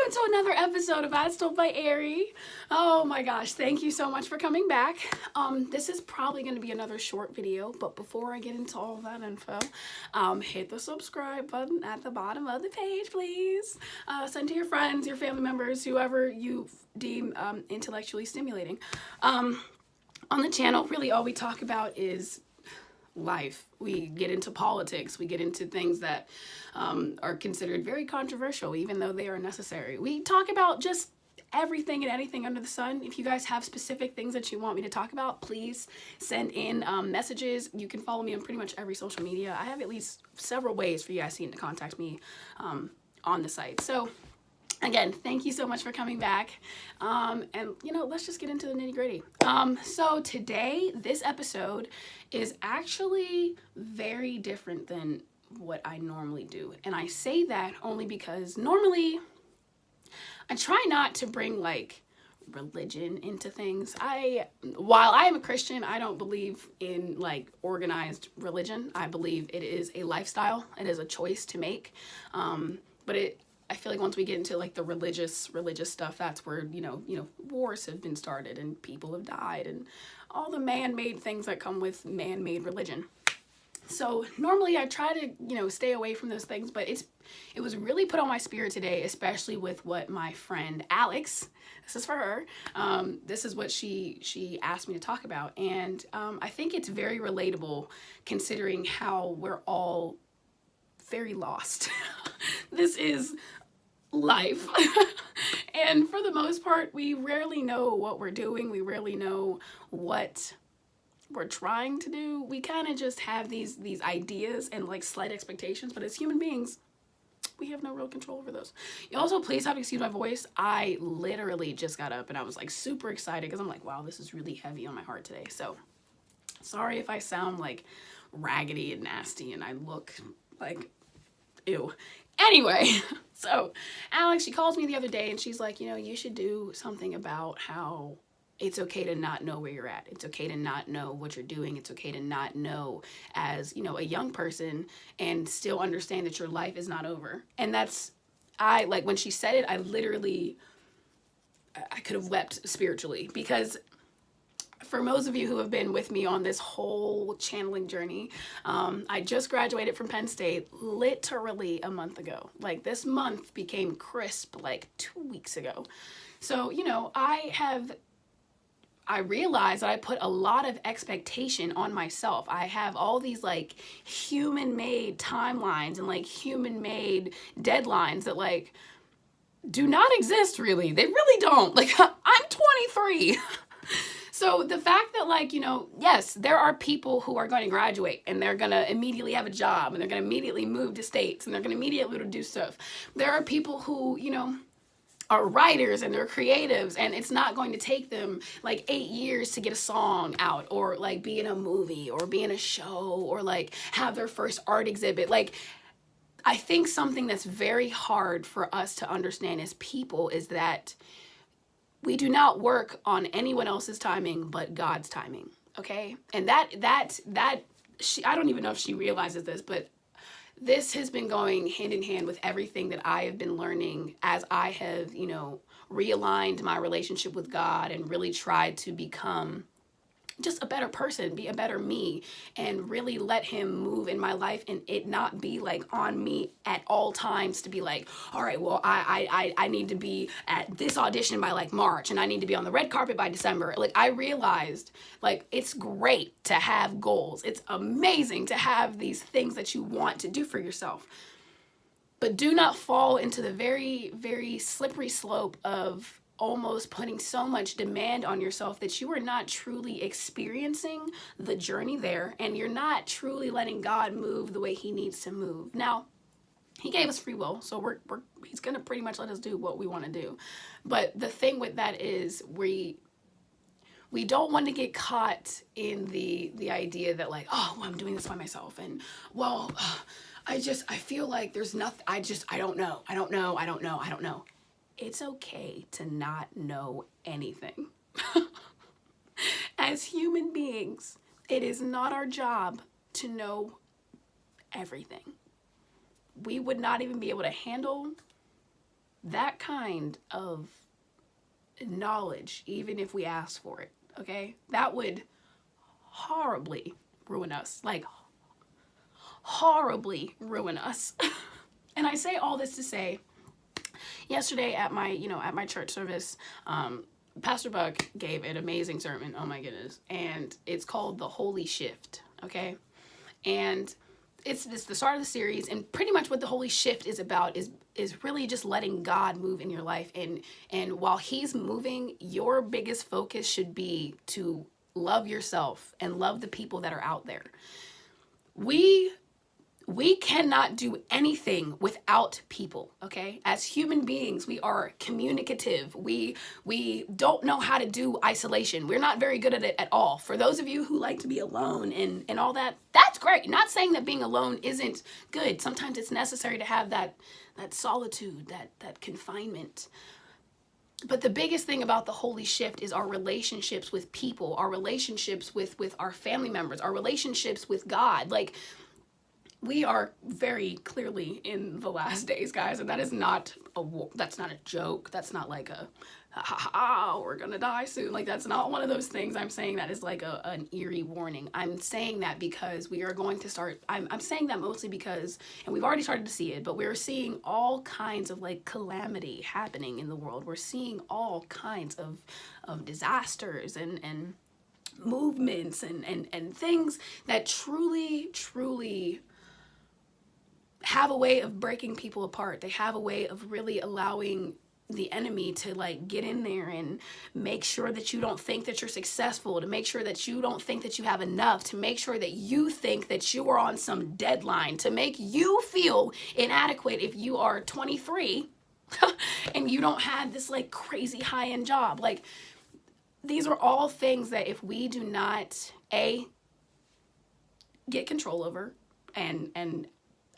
welcome to another episode of As Told By Aary. Oh my gosh, thank you so much for coming back. This is probably going to be another short video, but before I get into all that info, hit the subscribe button at the bottom of the page, please. Send to your friends, your family members, whoever you deem intellectually stimulating. On the channel, really all we talk about is life. We get into politics, we get into things that are considered very controversial, even though they are necessary. We talk about just everything and anything under the sun. If you guys have specific things that you want me to talk about, please send in messages. You can follow me on pretty much every social media. I have at least several ways for you guys to contact me on the site. So again, thank you so much for coming back. And let's just get into the nitty-gritty. So today, this episode is actually very different than what I normally do. And I say that only because normally I try not to bring like religion into things. While I am a Christian, I don't believe in like organized religion. I believe it is a lifestyle. It is a choice to make. I feel like once we get into like the religious stuff, that's where, wars have been started and people have died and all the man-made things that come with man-made religion. So normally I try to, stay away from those things, but it was really put on my spirit today, especially with what my friend Alex, this is for her, this is what she asked me to talk about. And I think it's very relatable considering how we're all very lost. This is life. And for the most part, we rarely know what we're doing. We rarely know what we're trying to do. We kind of just have these ideas and like slight expectations, but as human beings, we have no real control over those. You also, please have to excuse my voice. I literally just got up and I was like super excited because I'm like, wow, this is really heavy on my heart today. So sorry if I sound like raggedy and nasty and I look like ew. Anyway, so Alex, she calls me the other day and she's like, you should do something about how it's okay to not know where you're at. It's okay to not know what you're doing. It's okay to not know as, a young person and still understand that your life is not over. And when she said it, I could have wept spiritually because for most of you who have been with me on this whole channeling journey, I just graduated from Penn State literally a month ago. Like this month became crisp like 2 weeks ago. So, I realized that I put a lot of expectation on myself. I have all these like human-made timelines and like human-made deadlines that like do not exist really. They really don't. Like I'm 23. So the fact that like, yes, there are people who are going to graduate and they're going to immediately have a job and they're going to immediately move to states and they're going to immediately do stuff. There are people who, are writers and they're creatives and it's not going to take them like 8 years to get a song out or like be in a movie or be in a show or like have their first art exhibit. Like I think something that's very hard for us to understand as people is that we do not work on anyone else's timing but God's timing, okay? And that I don't even know if she realizes this, but this has been going hand in hand with everything that I have been learning as I have, realigned my relationship with God and really tried to become just a better person, be a better me, and really let him move in my life and it not be like on me at all times to be like, all right, well, I need to be at this audition by like March and I need to be on the red carpet by December. Like I realized like it's great to have goals. It's amazing to have these things that you want to do for yourself. But do not fall into the very, very slippery slope of almost putting so much demand on yourself that you are not truly experiencing the journey there and you're not truly letting God move the way he needs to move. Now, he gave us free will, so he's going to pretty much let us do what we want to do. But the thing with that is we don't want to get caught in the idea that like, oh, well, I'm doing this by myself and well, I feel like there's nothing, I don't know. It's okay to not know anything. As human beings, it is not our job to know everything. We would not even be able to handle that kind of knowledge, even if we ask for it, okay, that would horribly ruin us, like horribly ruin us. And I say all this to say, yesterday at my, at my church service, Pastor Buck gave an amazing sermon. Oh my goodness. And it's called The Holy Shift. Okay. And it's the start of the series, and pretty much what the Holy Shift is about is really just letting God move in your life. And while he's moving, your biggest focus should be to love yourself and love the people that are out there. We cannot do anything without people, okay? As human beings, we are communicative. We don't know how to do isolation. We're not very good at it at all. For those of you who like to be alone and all that, that's great. Not saying that being alone isn't good. Sometimes it's necessary to have that solitude, that confinement. But the biggest thing about the Holy Shift is our relationships with people, our relationships with our family members, our relationships with God. Like, we are very clearly in the last days, guys, and that is not that's not a joke. That's not like we're gonna die soon. Like, that's not one of those things I'm saying that is like an eerie warning. I'm saying that because we are going to start, I'm saying that mostly because, and we've already started to see it, but we're seeing all kinds of like calamity happening in the world. We're seeing all kinds of disasters and movements and things that truly have a way of breaking people apart. They have a way of really allowing the enemy to like get in there and make sure that you don't think that you're successful, to make sure that you don't think that you have enough, to make sure that you think that you are on some deadline, to make you feel inadequate if you are 23 and you don't have this like crazy high-end job. Like, these are all things that if we do not get control over and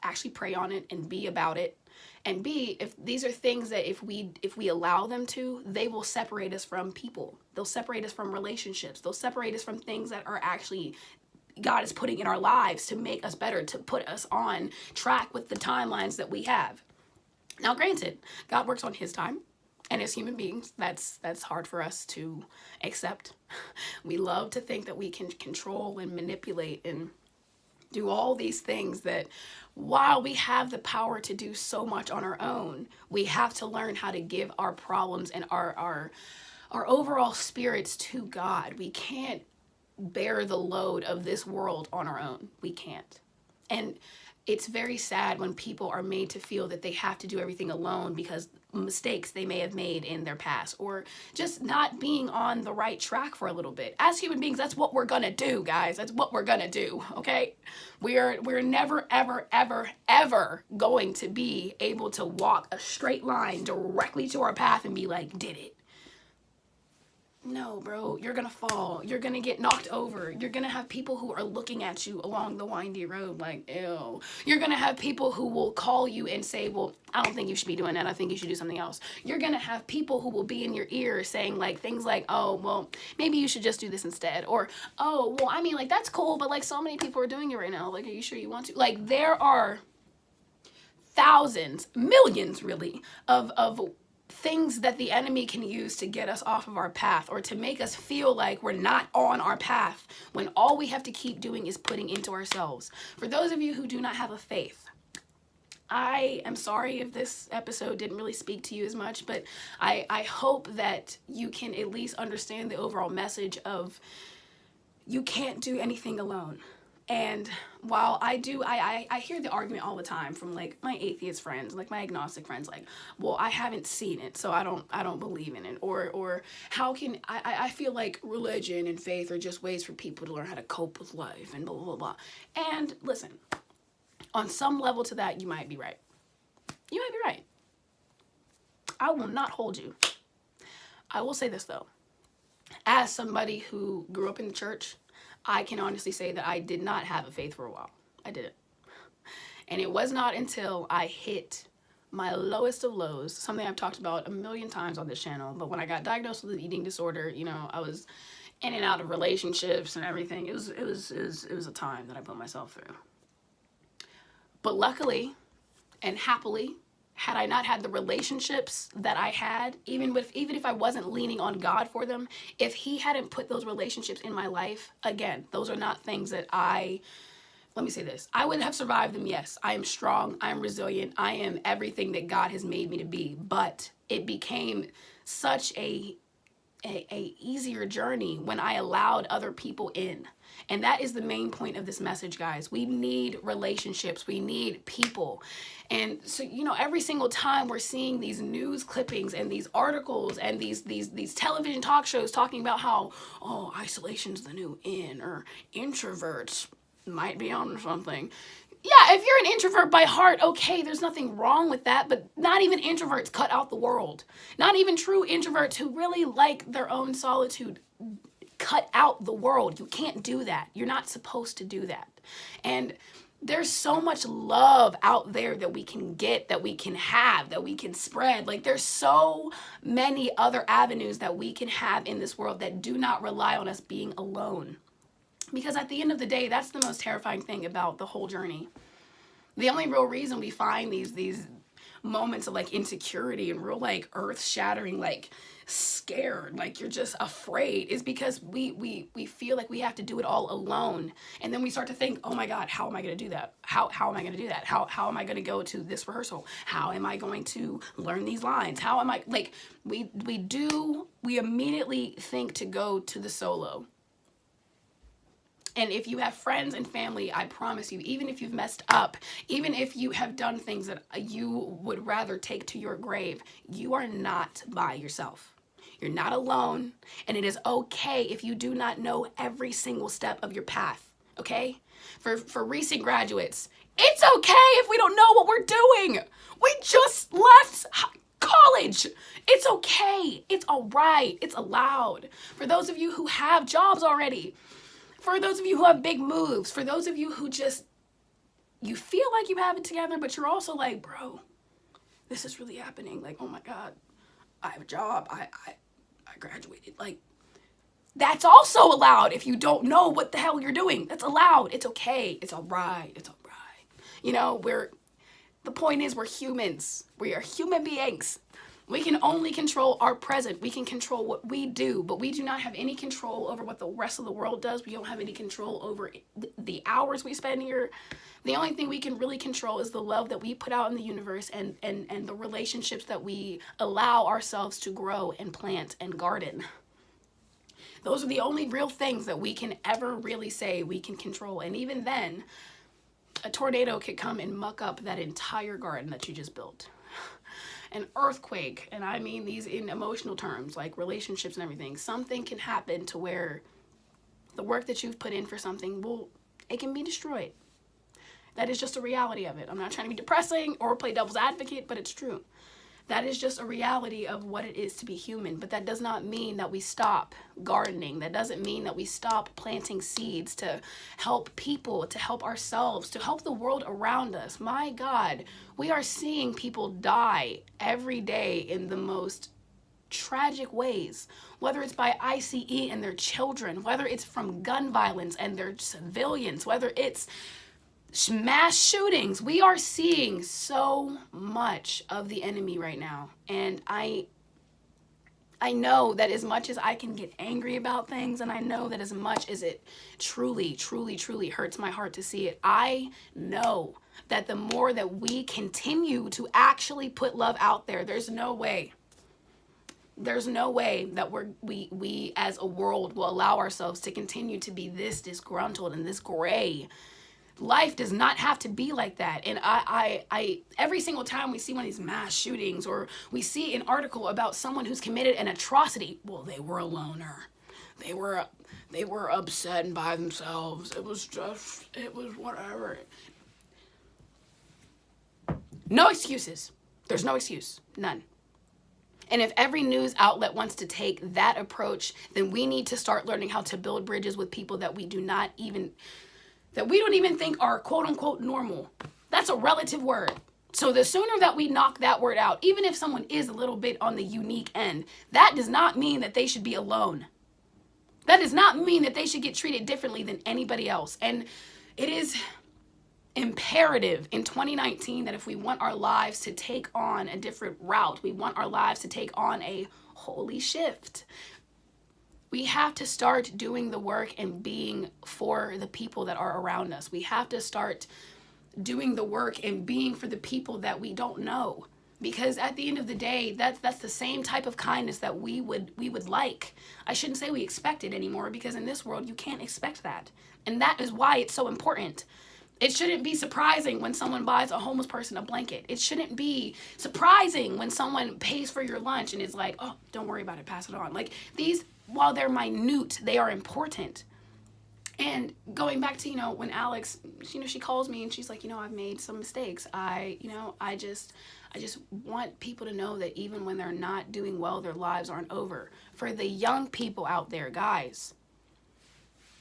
actually pray on it and be about it, and B, if these are things that if we allow them to, they will separate us from people. They'll separate us from relationships. They'll separate us from things that are actually God is putting in our lives to make us better, to put us on track with the timelines that we have. Now, granted, God works on his time, and as human beings, that's hard for us to accept. We love to think that we can control and manipulate and do all these things that, while we have the power to do so much on our own, we have to learn how to give our problems and our overall spirits to God. We can't bear the load of this world on our own. We can't. And it's very sad when people are made to feel that they have to do everything alone because mistakes they may have made in their past, or just not being on the right track for a little bit. As human beings, that's what we're gonna do, guys. That's what we're gonna do, okay? We're never, ever going to be able to walk a straight line directly to our path and be like, did it. No, bro, you're gonna fall. You're gonna get knocked over. You're gonna have people who are looking at you along the windy road like, ew. You're gonna have people who will call you and say, well, I don't think you should be doing that. I think you should do something else. You're gonna have people who will be in your ear saying like things like, oh, well, maybe you should just do this instead. Or, oh, well, I mean, like, that's cool, but like so many people are doing it right now. Like, are you sure you want to? Like, there are thousands, millions really, of things that the enemy can use to get us off of our path, or to make us feel like we're not on our path, when all we have to keep doing is putting into ourselves. For those of you who do not have a faith, I am sorry if this episode didn't really speak to you as much, but I hope that you can at least understand the overall message of you can't do anything alone. And while I hear the argument all the time from like my atheist friends, like my agnostic friends, like, well, I haven't seen it, so I don't believe in it. Or how can I feel like religion and faith are just ways for people to learn how to cope with life and blah, blah, blah. And listen, on some level to that, you might be right. You might be right. I will not hold you. I will say this though. As somebody who grew up in the church, I can honestly say that I did not have a faith for a while. I didn't. And it was not until I hit my lowest of lows, something I've talked about a million times on this channel, but when I got diagnosed with an eating disorder, you know, I was in and out of relationships and everything. It was a time that I put myself through. But luckily and happily, had I not had the relationships that I had, even if I wasn't leaning on God for them, if he hadn't put those relationships in my life, again, those are not things that let me say this, I would have survived them. Yes, I am strong, I am resilient, I am everything that God has made me to be, but it became such a easier journey when I allowed other people in. And that is the main point of this message, guys. We need relationships. We need people. And so, you know, every single time we're seeing these news clippings and these articles and these television talk shows talking about how, oh, isolation's the new in, or introverts might be on something. Yeah, if you're an introvert by heart, okay, there's nothing wrong with that, but not even introverts cut out the world. Not even true introverts who really like their own solitude cut out the world. You can't do that. You're not supposed to do that. And there's so much love out there that we can get, that we can have, that we can spread. Like, there's so many other avenues that we can have in this world that do not rely on us being alone. Because at the end of the day, that's the most terrifying thing about the whole journey. The only real reason we find these moments of like insecurity and real like earth-shattering, like scared, like you're just afraid, is because we feel like we have to do it all alone. And then we start to think, oh my God, how am I going to do that? How am I going to do that? How am I going to go to this rehearsal? How am I going to learn these lines? How am I, like, we immediately think to go to the solo. And if you have friends and family, I promise you, even if you've messed up, even if you have done things that you would rather take to your grave, you are not by yourself. You're not alone. And it is okay if you do not know every single step of your path. Okay? For recent graduates, it's okay if we don't know what we're doing. We just left college. It's okay. It's all right. It's allowed. For those of you who have jobs already, for those of you who have big moves, for those of you who just, you feel like you have it together, but you're also like, bro, this is really happening. Like, oh my God, I have a job. I graduated. Like, that's also allowed if you don't know what the hell you're doing. That's allowed. It's okay. It's all right. It's all right. You know, the point is, we're humans. We are human beings. We can only control our present. We can control what we do, but we do not have any control over what the rest of the world does. We don't have any control over the hours we spend here. The only thing we can really control is the love that we put out in the universe and the relationships that we allow ourselves to grow and plant and garden. Those are the only real things that we can ever really say we can control. And even then, a tornado could come and muck up that entire garden that you just built. An earthquake, and I mean these in emotional terms, like relationships and everything. Something can happen to where the work that you've put in for something, it can be destroyed. That is just a reality of it. I'm not trying to be depressing or play devil's advocate, but it's true. That is just a reality of what it is to be human. But that does not mean that we stop gardening. That doesn't mean that we stop planting seeds to help people, to help ourselves, to help the world around us. My God, we are seeing people die every day in the most tragic ways, whether it's by ICE and their children, whether it's from gun violence and their civilians, whether it's mass shootings. We are seeing so much of the enemy right now. And I know that as much as I can get angry about things, and I know that as much as it truly, truly, truly hurts my heart to see it, I know that the more that we continue to actually put love out there, there's no way that we as a world will allow ourselves to continue to be this disgruntled and this gray. Life does not have to be like that. And I every single time we see one of these mass shootings, or we see an article about someone who's committed an atrocity, well, they were a loner. They were upset and by themselves. It was whatever. No excuses. There's no excuse. None. And if every news outlet wants to take that approach, then we need to start learning how to build bridges with people that we don't even think are quote unquote normal. That's a relative word. So the sooner that we knock that word out, even if someone is a little bit on the unique end, that does not mean that they should be alone. That does not mean that they should get treated differently than anybody else. And it is imperative in 2019 that if we want our lives to take on a different route, we want our lives to take on a holy shift, we have to start doing the work and being for the people that are around us. We have to start doing the work and being for the people that we don't know. Because at the end of the day, that's the same type of kindness that we would like. I shouldn't say we expect it anymore, because in this world you can't expect that. And that is why it's so important. It shouldn't be surprising when someone buys a homeless person a blanket. It shouldn't be surprising when someone pays for your lunch and is like, oh, don't worry about it, pass it on. Like, these, while they're minute, they are important. And going back to, when Alex, she calls me and she's like, I've made some mistakes. I just want people to know that even when they're not doing well, their lives aren't over. For the young people out there, guys,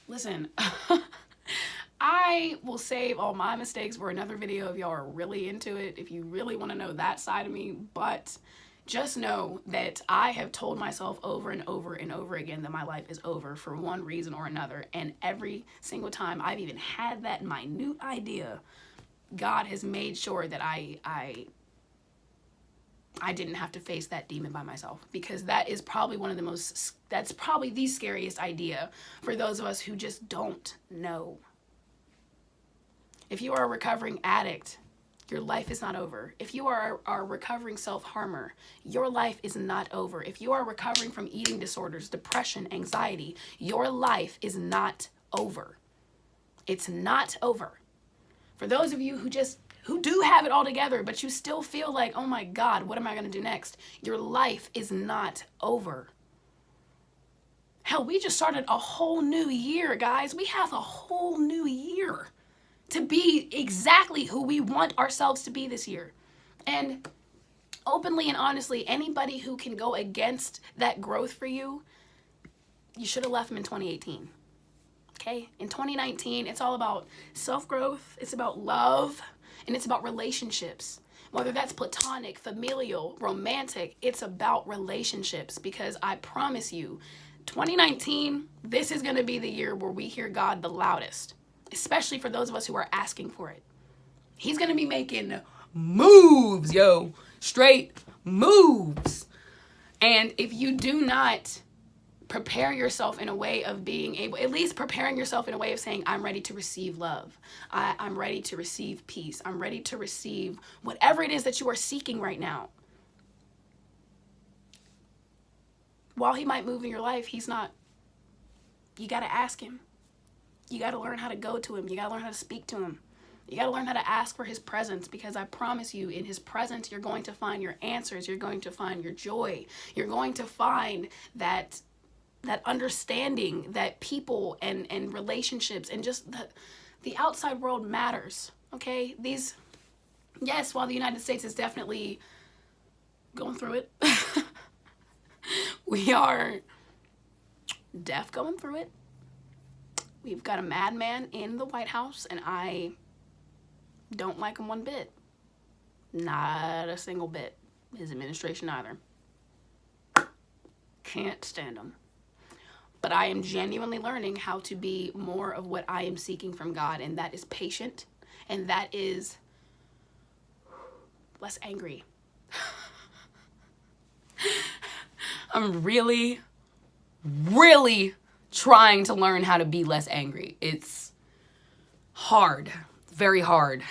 listen, I will save all my mistakes for another video if y'all are really into it, if you really want to know that side of me. But just know that I have told myself over and over and over again that my life is over for one reason or another. And every single time I've even had that minute idea, God has made sure that I didn't have to face that demon by myself, because that is probably that's probably the scariest idea for those of us who just don't know. If you are a recovering addict, your life is not over. If you are a recovering self-harmer, your life is not over. If you are recovering from eating disorders, depression, anxiety, your life is not over. It's not over. For those of you who do have it all together, but you still feel like, oh my God, what am I going to do next? Your life is not over. Hell, we just started a whole new year, guys. We have a whole new year to be exactly who we want ourselves to be this year. And openly and honestly, anybody who can go against that growth for you, you should have left them in 2018. Okay? In 2019, it's all about self-growth, it's about love, and it's about relationships. Whether that's platonic, familial, romantic, it's about relationships. Because I promise you, 2019, this is going to be the year where we hear God the loudest. Especially for those of us who are asking for it. He's going to be making moves, yo. Straight moves. And if you do not prepare yourself in a way of being able, at least preparing yourself in a way of saying, I'm ready to receive love. I'm ready to receive peace. I'm ready to receive whatever it is that you are seeking right now. While he might move in your life, he's not. You got to ask him. You got to learn how to go to him. You got to learn how to speak to him. You got to learn how to ask for his presence, because I promise you, in his presence, you're going to find your answers. You're going to find your joy. You're going to find that understanding that people and relationships and just the outside world matters. Okay? Yes, while the United States is definitely going through it, we are going through it. We've got a madman in the White House, and I don't like him one bit. Not a single bit. His administration either. Can't stand him. But I am genuinely learning how to be more of what I am seeking from God, and that is patient, and that is less angry. I'm really trying to learn how to be less angry. It's hard, very hard.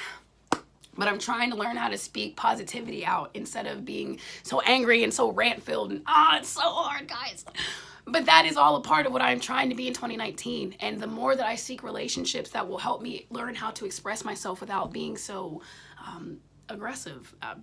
But I'm trying to learn how to speak positivity out instead of being so angry and so rant-filled. And it's so hard, guys. But that is all a part of what I'm trying to be in 2019. And the more that I seek relationships that will help me learn how to express myself without being so aggressive. I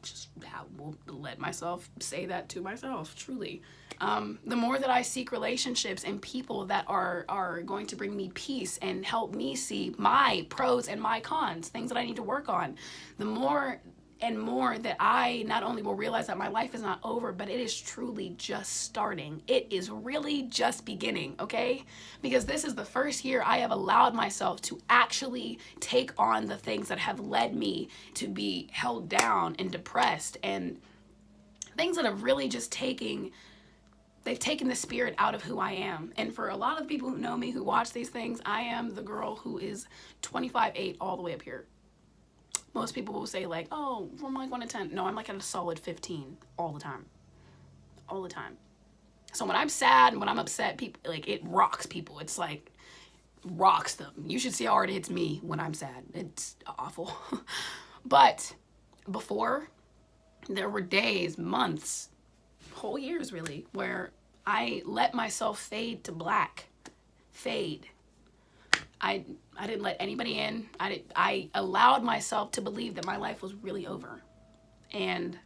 will let myself say that to myself, truly. The more that I seek relationships and people that are going to bring me peace and help me see my pros and my cons, things that I need to work on, the more and more that I not only will realize that my life is not over, but it is truly just starting. It is really just beginning, okay? Because this is the first year I have allowed myself to actually take on the things that have led me to be held down and depressed, and things that have really just they've taken the spirit out of who I am. And for a lot of the people who know me, who watch these things, I am the girl who is 25/8 all the way up here. Most people will say like, oh, from like 1 to 10. No, I'm like at a solid 15 all the time. All the time. So when I'm sad and when I'm upset, people, like, it rocks people. It's like, rocks them. You should see how hard it hits me when I'm sad. It's awful. But before, there were days, months, whole years really, where I let myself fade to black. Fade. I didn't let anybody in. I allowed myself to believe that my life was really over. And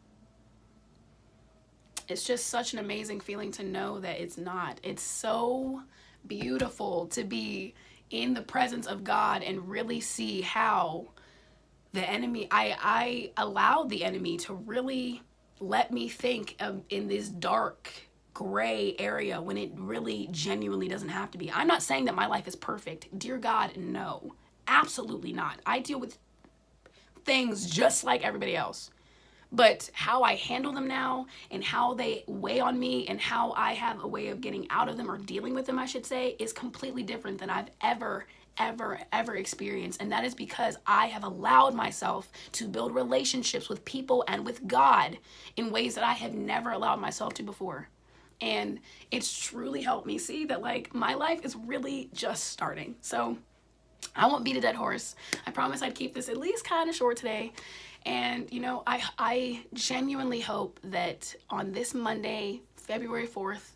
it's just such an amazing feeling to know that it's not. It's so beautiful to be in the presence of God and really see how the enemy, I allowed the enemy to really let me think of in this dark gray area when it really genuinely doesn't have to be. I'm not saying that my life is perfect. Dear God, no. Absolutely not. I deal with things just like everybody else. But how I handle them now and how they weigh on me and how I have a way of getting out of them or dealing with them, I should say, is completely different than I've ever experienced. And that is because I have allowed myself to build relationships with people and with God in ways that I have never allowed myself to before. And it's truly helped me see that, like, my life is really just starting. So I won't beat a dead horse. I promise I'd keep this at least kind of short today. And, you know, I genuinely hope that on this Monday, February 4th,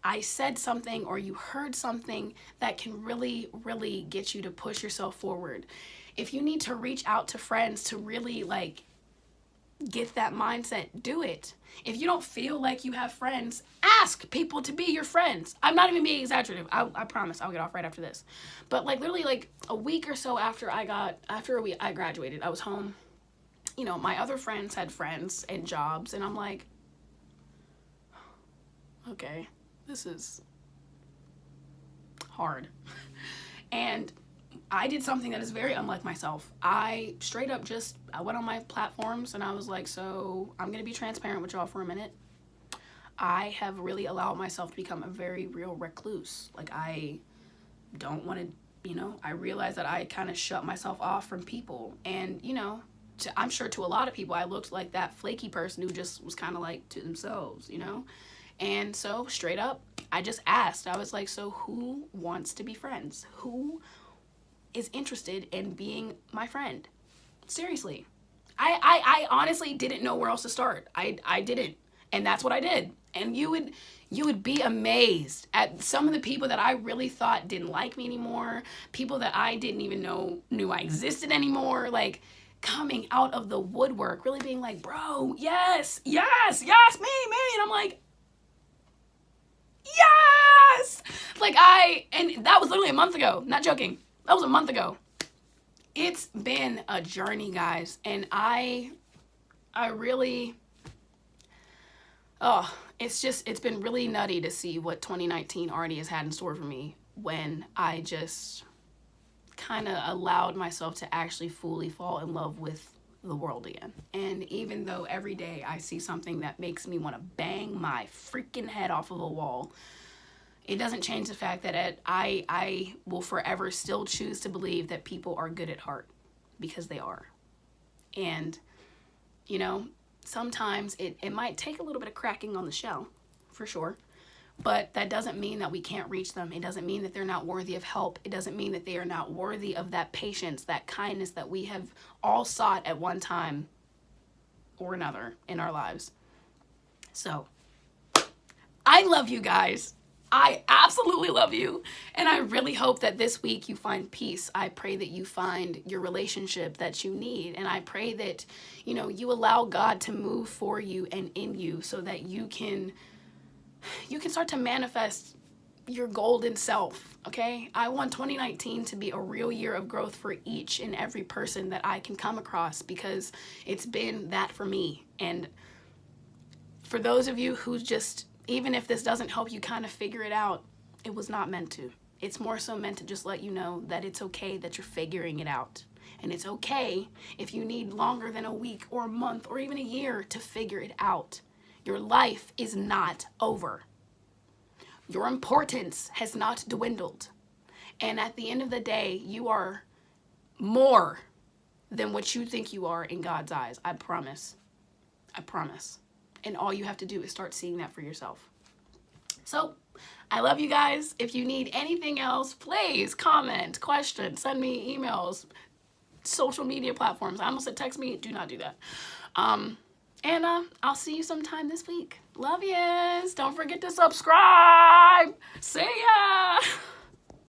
I said something or you heard something that can really, really get you to push yourself forward. If you need to reach out to friends to really, like, get that mindset, do it. If you don't feel like you have friends, ask people to be your friends. I'm not even being exaggerative. I promise I'll get off right after this. But like literally like a week or so after I graduated, I was home. You know, my other friends had friends and jobs, and I'm like, okay, this is hard. And I did something that is very unlike myself. I straight up I went on my platforms and I was like, so I'm going to be transparent with y'all for a minute. I have really allowed myself to become a very real recluse. Like, I don't want to, you know, I realized that I kind of shut myself off from people. And, you know, I'm sure to a lot of people, I looked like that flaky person who just was kind of like to themselves, you know? And so straight up, I just asked. I was like, so who wants to be friends? Who is interested in being my friend? Seriously. I honestly didn't know where else to start. I didn't. And that's what I did. And you would be amazed at some of the people that I really thought didn't like me anymore, people that I didn't even know knew I existed anymore, like coming out of the woodwork, really being like, bro, yes, me. And I'm like, yes! Like and that was literally a month ago, not joking. That was a month ago. It's been a journey, guys. And I really, it's been really nutty to see what 2019 already has had in store for me when I just kind of allowed myself to actually fully fall in love with the world again. And even though every day I see something that makes me want to bang my freaking head off of a wall, it doesn't change the fact that I will forever still choose to believe that people are good at heart, because they are. And, you know, sometimes it might take a little bit of cracking on the shell, for sure. But that doesn't mean that we can't reach them. It doesn't mean that they're not worthy of help. It doesn't mean that they are not worthy of that patience, that kindness that we have all sought at one time or another in our lives. So, I love you guys. I absolutely love you. And I really hope that this week you find peace. I pray that you find your relationship that you need. And I pray that, you know, you allow God to move for you and in you so that you can start to manifest your golden self, okay? I want 2019 to be a real year of growth for each and every person that I can come across, because it's been that for me. And for those of you who just, even if this doesn't help you kind of figure it out, it was not meant to. It's more so meant to just let you know that it's okay that you're figuring it out. And it's okay if you need longer than a week or a month or even a year to figure it out. Your life is not over. Your importance has not dwindled. And at the end of the day, you are more than what you think you are in God's eyes. I promise. I promise. And all you have to do is start seeing that for yourself. So, I love you guys. If you need anything else, please comment, question, send me emails, social media platforms. I almost said text me. Do not do that. And I'll see you sometime this week. Love yous. Don't forget to subscribe. See ya.